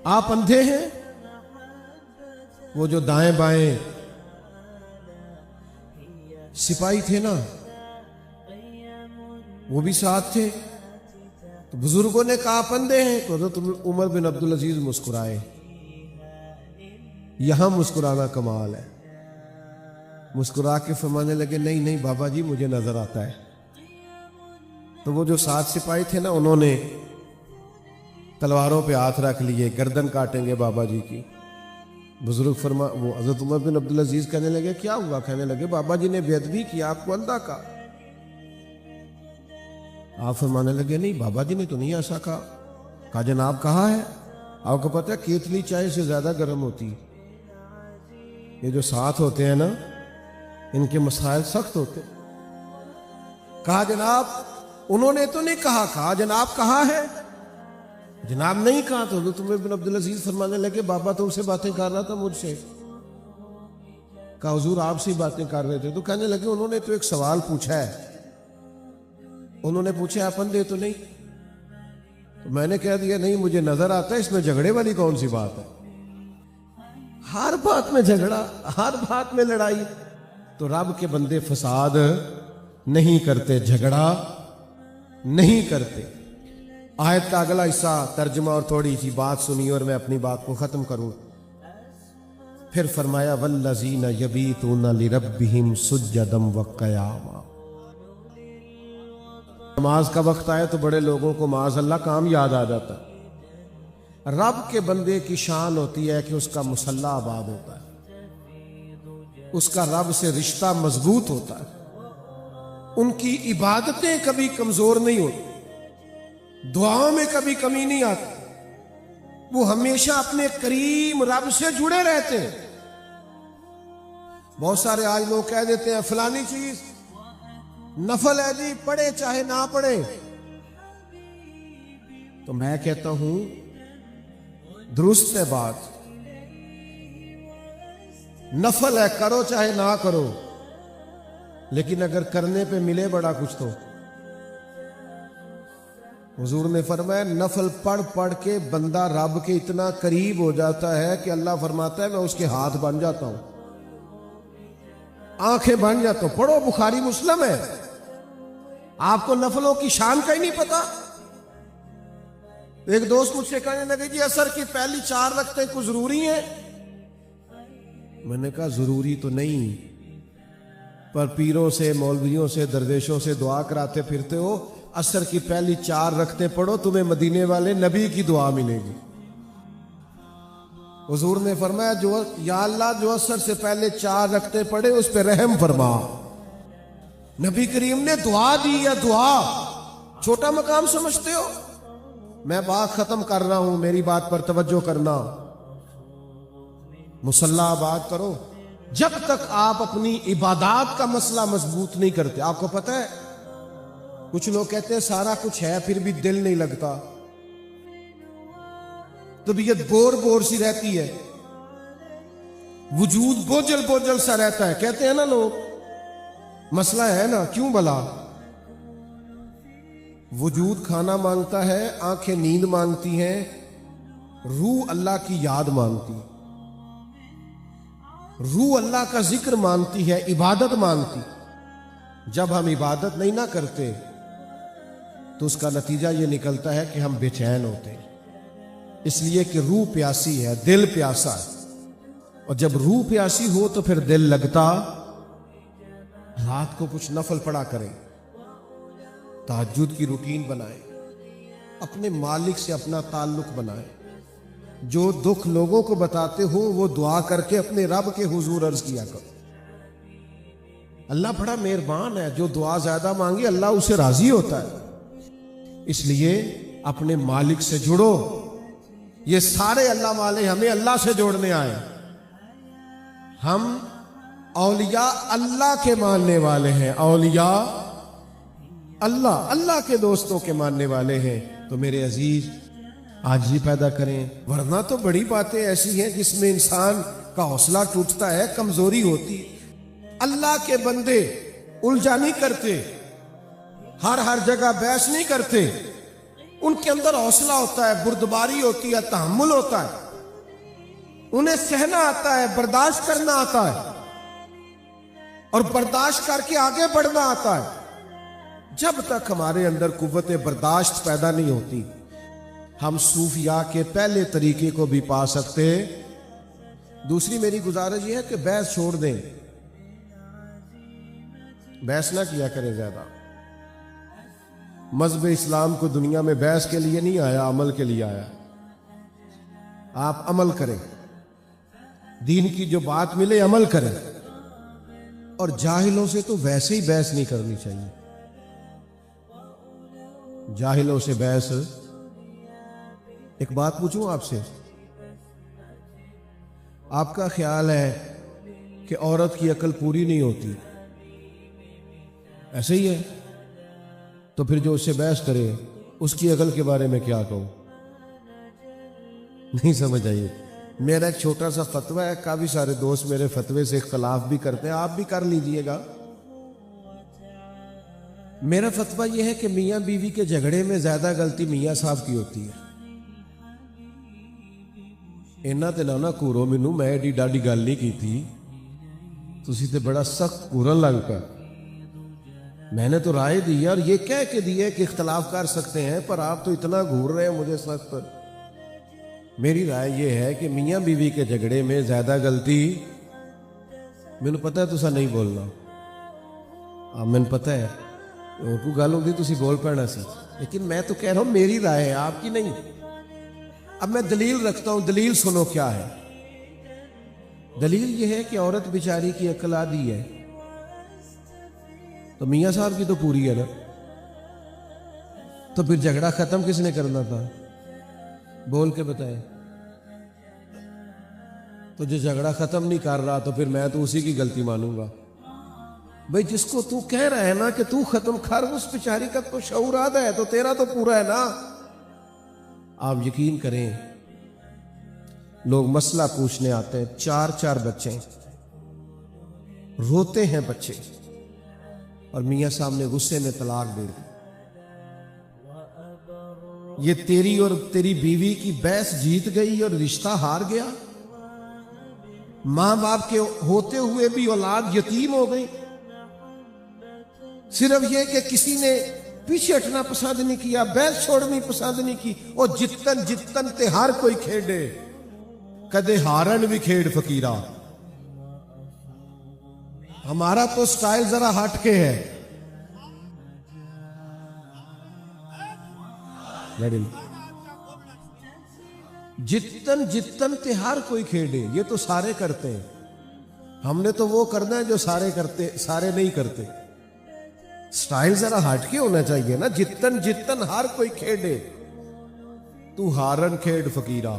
آپ اندھے ہیں؟ وہ جو دائیں بائیں سپاہی تھے نا وہ بھی ساتھ تھے. تو بزرگوں نے کہا آپ اندھے ہیں؟ تو حضرت عمر بن عبدالعزیز مسکرائے. یہاں مسکرانا کمال ہے. مسکرا کے فرمانے لگے نہیں نہیں بابا جی مجھے نظر آتا ہے. تو وہ جو ساتھ سپاہی تھے نا انہوں نے تلواروں پہ ہاتھ رکھ لیے, گردن کاٹیں گے بابا جی کی. بزرگ وہ حضرت عمر بن عبدالعزیز کہنے لگے کیا ہوا؟ کہنے لگے بابا جی نے بے ادبی کی, آپ کو اندھا کہا. آپ فرمانے لگے نہیں بابا جی نے تو نہیں ایسا کہا. کہا جناب کہا ہے. آپ کو پتہ ہے کیتلی چائے سے زیادہ گرم ہوتی ہے. یہ جو ساتھ ہوتے ہیں نا ان کے مسائل سخت ہوتے. کہا جناب انہوں نے تو نہیں کہا. کہا جناب کہا ہے. جناب نہیں کہا. تو حضرت عمر بن عبدالعزیز فرمانے لگے بابا تو سے باتیں کر رہا تھا مجھ سے. کہا حضور آپ سے باتیں کر رہے تھے. تو کہنے لگے انہوں نے تو ایک سوال پوچھا ہے. انہوں نے پوچھا آپ اندھے تو نہیں؟ تو میں نے کہہ دیا نہیں مجھے نظر آتا ہے. اس میں جھگڑے والی کون سی بات ہے؟ ہر بات میں جھگڑا, ہر بات میں لڑائی. تو رب کے بندے فساد نہیں کرتے, جھگڑا نہیں کرتے. آیت کا اگلا حصہ ترجمہ اور تھوڑی سی بات سنی اور میں اپنی بات کو ختم کروں. پھر فرمایا والذین یبیتون لربہم سجدا وقیاما. نماز کا وقت آئے تو بڑے لوگوں کو معاذ اللہ کام یاد آ جاتا ہے. رب کے بندے کی شان ہوتی ہے کہ اس کا مصلی آباد ہوتا ہے, اس کا رب سے رشتہ مضبوط ہوتا ہے, ان کی عبادتیں کبھی کمزور نہیں ہوتی, دعاؤں میں کبھی کمی نہیں آتی, وہ ہمیشہ اپنے کریم رب سے جڑے رہتے ہیں. بہت سارے آج لوگ کہہ دیتے ہیں فلانی چیز نفل ہے جی, پڑھے چاہے نہ پڑھے. تو میں کہتا ہوں درست ہے بات, نفل ہے کرو چاہے نہ کرو, لیکن اگر کرنے پہ ملے بڑا کچھ تو. حضور نے فرمایا نفل پڑھ پڑھ کے بندہ رب کے اتنا قریب ہو جاتا ہے کہ اللہ فرماتا ہے میں اس کے ہاتھ بن جاتا ہوں, آنکھیں بن جاتا ہوں. پڑھو بخاری مسلم ہے. آپ کو نفلوں کی شان کا ہی نہیں پتا. ایک دوست مجھ سے کہنے لگے جی عصر کی پہلی 4 رکعتیں کو ضروری ہیں. میں نے کہا ضروری تو نہیں, پر پیروں سے مولویوں سے درویشوں سے دعا کراتے پھرتے ہو. عصر کی پہلی 4 رکعتیں پڑھو, تمہیں مدینے والے نبی کی دعا ملے گی. حضور نے فرمایا جو یا اللہ جو عصر سے پہلے 4 رکعتیں پڑھے اس پہ رحم فرما. نبی کریم نے دعا دی. یا دعا چھوٹا مقام سمجھتے ہو؟ میں بات ختم کر رہا ہوں, میری بات پر توجہ کرنا. مصلی آباد کرو. جب تک آپ اپنی عبادات کا مسئلہ مضبوط نہیں کرتے. آپ کو پتہ ہے کچھ لوگ کہتے ہیں سارا کچھ ہے پھر بھی دل نہیں لگتا, طبیعت بور بور سی رہتی ہے, وجود بوجھل بوجھل سا رہتا ہے. کہتے ہیں نا لوگ مسئلہ ہے نا, کیوں بلا؟ وجود کھانا مانگتا ہے, آنکھیں نیند مانگتی ہیں, روح اللہ کی یاد مانگتی, روح اللہ کا ذکر مانگتی ہے, عبادت مانگتی. جب ہم عبادت نہیں نہ کرتے تو اس کا نتیجہ یہ نکلتا ہے کہ ہم بے چین ہوتے ہیں, اس لیے کہ روح پیاسی ہے, دل پیاسا ہے. اور جب روح پیاسی ہو تو پھر دل لگتا. رات کو کچھ نفل پڑھا کریں, تہجد کی روٹین بنائیں, اپنے مالک سے اپنا تعلق بنائیں. جو دکھ لوگوں کو بتاتے ہو وہ دعا کر کے اپنے رب کے حضور عرض کیا کرو. اللہ بڑا مہربان ہے, جو دعا زیادہ مانگے اللہ اسے راضی ہوتا ہے. اس لیے اپنے مالک سے جڑو. یہ سارے اللہ والے ہمیں اللہ سے جوڑنے آئے. ہم اولیاء اللہ کے ماننے والے ہیں, اولیاء اللہ کے دوستوں کے ماننے والے ہیں. تو میرے عزیز عاجزی پیدا کریں, ورنہ تو بڑی باتیں ایسی ہیں جس میں انسان کا حوصلہ ٹوٹتا ہے, کمزوری ہوتی. اللہ کے بندے الجھا نہیں کرتے, ہر جگہ بحث نہیں کرتے, ان کے اندر حوصلہ ہوتا ہے، بردباری ہوتی ہے، تحمل ہوتا ہے، انہیں سہنا آتا ہے، برداشت کرنا آتا ہے، اور برداشت کر کے آگے بڑھنا آتا ہے۔ جب تک ہمارے اندر قوت برداشت پیدا نہیں ہوتی، ہم صوفیاء کے پہلے طریقے کو بھی پا سکتے۔ دوسری میری گزارش یہ ہے کہ بحث چھوڑ دیں، بحث نہ کیا کریں زیادہ۔ مذہب اسلام کو دنیا میں بحث کے لیے نہیں آیا، عمل کے لیے آیا۔ آپ عمل کریں، دین کی جو بات ملے عمل کریں، اور جاہلوں سے تو ویسے ہی بحث نہیں کرنی چاہیے۔ جاہلوں سے بحث، ایک بات پوچھوں آپ سے، آپ کا خیال ہے کہ عورت کی عقل پوری نہیں ہوتی؟ ایسے ہی ہے؟ تو پھر جو اس سے بحث کرے اس کی عقل کے بارے میں کیا کہوں؟ نہیں سمجھ آئیے۔ میرا ایک چھوٹا سا فتویٰ ہے، کافی سارے دوست میرے فتوے سے اختلاف بھی کرتے ہیں، آپ بھی کر لیجئے گا۔ میرا فتویٰ یہ ہے کہ میاں بیوی کے جھگڑے میں زیادہ غلطی میاں صاحب کی ہوتی ہے۔ اینا تے نہ کورو مینوں، میں ایڈی ڈاڈی گل نہیں کی تھی، تسی تے بڑا سخت کورن لگ پا۔ میں نے تو رائے دی ہے، اور یہ کہہ کے دی ہے کہ اختلاف کر سکتے ہیں، پر آپ تو اتنا گھور رہے ہیں مجھے سخت۔ میری رائے یہ ہے کہ میاں بیوی کے جھگڑے میں زیادہ غلطی، مینوں پتہ ہے تسا نہیں بولنا، مینوں پتہ ہے کوئی گل ہوندی تسی بول پینا سی، لیکن میں تو کہہ رہا ہوں میری رائے ہے، آپ کی نہیں۔ اب میں دلیل رکھتا ہوں، دلیل سنو کیا ہے۔ دلیل یہ ہے کہ عورت بیچاری کی عقل آدھی ہے، تو میاں صاحب کی تو پوری ہے نا، تو پھر جھگڑا ختم کس نے کرنا تھا؟ بول کے بتائیں۔ تو جو جھگڑا ختم نہیں کر رہا تو پھر میں تو اسی کی غلطی مانوں گا۔ بھئی جس کو تو کہہ رہا ہے نا کہ تو ختم کر، اس بیچاری کا تو شعور آدھا ہے، تو تیرا تو پورا ہے نا۔ آپ یقین کریں، لوگ مسئلہ پوچھنے آتے ہیں، 4 بچے، روتے ہیں بچے، اور میاں صاحب نے غصے میں طلاق دے دی۔ یہ تیری اور تیری بیوی کی بحث جیت گئی اور رشتہ ہار گیا؟ ماں باپ کے ہوتے ہوئے بھی اولاد یتیم ہو گئی، صرف یہ کہ کسی نے پیچھے ہٹنا پسند نہیں کیا، بحث چھوڑنی پسند نہیں کی۔ اور جتن تے ہر کوئی کھیڑے، کدے ہارن بھی کھیڑ فقیرہ۔ ہمارا تو سٹائل ذرا ہٹ کے ہے۔ جتن تے ہر کوئی کھیڑے، یہ تو سارے کرتے ہیں، ہم نے تو وہ کرنا ہے جو سارے کرتے، سارے نہیں کرتے۔ سٹائل ذرا ہٹ کے ہونا چاہیے نا، جتن ہر کوئی کھیڑے، تو ہارن کھیڑ فقیرہ۔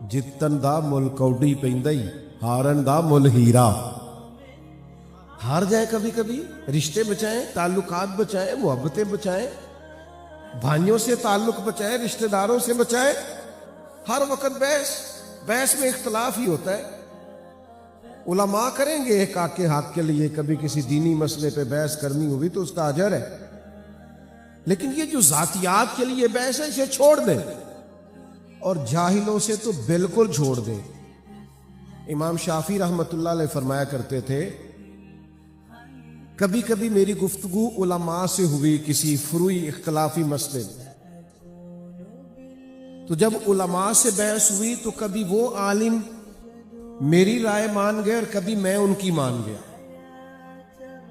جتن دا مل کوڈی پیندائی، ہارن دا مل ہیرا۔ ہار جائے کبھی کبھی، رشتے بچائیں، تعلقات بچائیں، محبتیں بچائیں، بھائیوں سے تعلق بچائیں، رشتہ داروں سے بچائیں۔ ہر وقت بحث میں اختلاف ہی ہوتا ہے۔ علماء کریں گے ایک آق کے حق کے لیے، کبھی کسی دینی مسئلے پہ بحث کرنی ہوئی تو اس کا اجر ہے، لیکن یہ جو ذاتیات کے لیے بحث ہے اسے چھوڑ دیں، اور جاہلوں سے تو بالکل چھوڑ دیں۔ امام شافعی رحمۃ اللہ علیہ فرمایا کرتے تھے، کبھی کبھی میری گفتگو علماء سے ہوئی کسی فروعی اختلافی مسئلے میں، تو جب علماء سے بحث ہوئی تو کبھی وہ عالم میری رائے مان گئے اور کبھی میں ان کی مان گیا،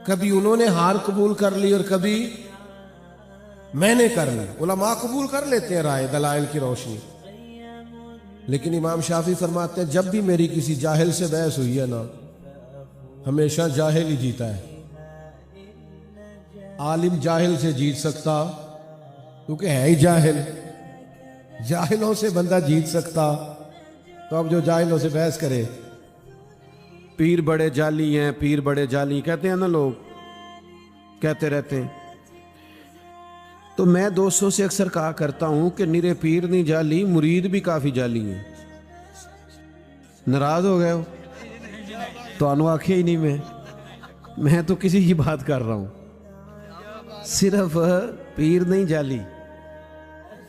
کبھی انہوں نے ہار قبول کر لی اور کبھی میں نے کر لی۔ علماء قبول کر لیتے ہیں رائے دلائل کی روشنی، لیکن امام شافعی فرماتے ہیں جب بھی میری کسی جاہل سے بحث ہوئی ہے نا، ہمیشہ جاہل ہی جیتا ہے۔ عالم جاہل سے جیت سکتا کیونکہ ہے ہی جاہل، جاہلوں سے بندہ جیت سکتا، تو اب جو جاہلوں سے بحث کرے، پیر بڑے جعلی ہیں، پیر بڑے جعلی کہتے ہیں نا، لوگ کہتے رہتے ہیں۔ تو میں دوستوں سے اکثر کہا کرتا ہوں کہ نرے پیر نہیں جعلی، مرید بھی کافی جعلی ہیں۔ ناراض ہو گئے ہو تو انو آنکھیں ہی نہیں، میں تو کسی کی بات کر رہا ہوں، صرف پیر نہیں جعلی،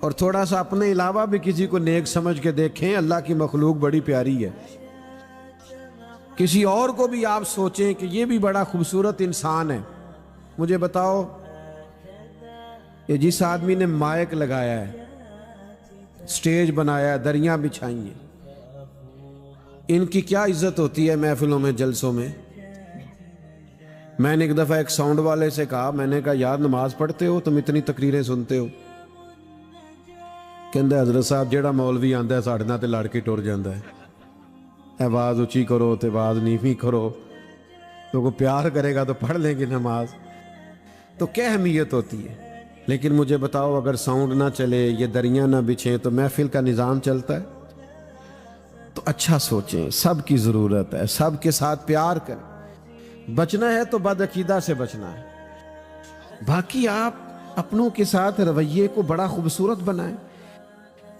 اور تھوڑا سا اپنے علاوہ بھی کسی کو نیک سمجھ کے دیکھیں، اللہ کی مخلوق بڑی پیاری ہے۔ کسی اور کو بھی آپ سوچیں کہ یہ بھی بڑا خوبصورت انسان ہے۔ مجھے بتاؤ، یہ جس آدمی نے مائک لگایا ہے، سٹیج بنایا ہے، دریاں بچھائی ہیں، ان کی کیا عزت ہوتی ہے محفلوں میں، جلسوں میں؟ میں نے ایک دفعہ ایک ساؤنڈ والے سے کہا، میں نے کہا یار نماز پڑھتے ہو تم، اتنی تقریریں سنتے ہو؟ کہندا حضرت صاحب جیڑا مولوی آندا ہے ساڈے نال تے لڑ کے ٹر جاندا ہے، آواز اونچی کرو تے آواز نیویں کرو، تو کوئی پیار کرے گا تو پڑھ لیں گے نماز۔ تو کیا اہمیت ہوتی ہے؟ لیکن مجھے بتاؤ، اگر ساؤنڈ نہ چلے، یہ دریاں نہ بچھیں، تو محفل کا نظام چلتا ہے؟ تو اچھا سوچیں، سب کی ضرورت ہے، سب کے ساتھ پیار کریں۔ بچنا ہے تو بد عقیدہ سے بچنا ہے، باقی آپ اپنوں کے ساتھ رویے کو بڑا خوبصورت بنائیں۔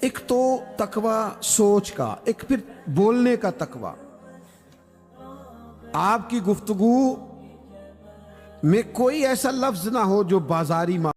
ایک تو تقوی سوچ کا، ایک پھر بولنے کا تقوی۔ آپ کی گفتگو میں کوئی ایسا لفظ نہ ہو جو بازاری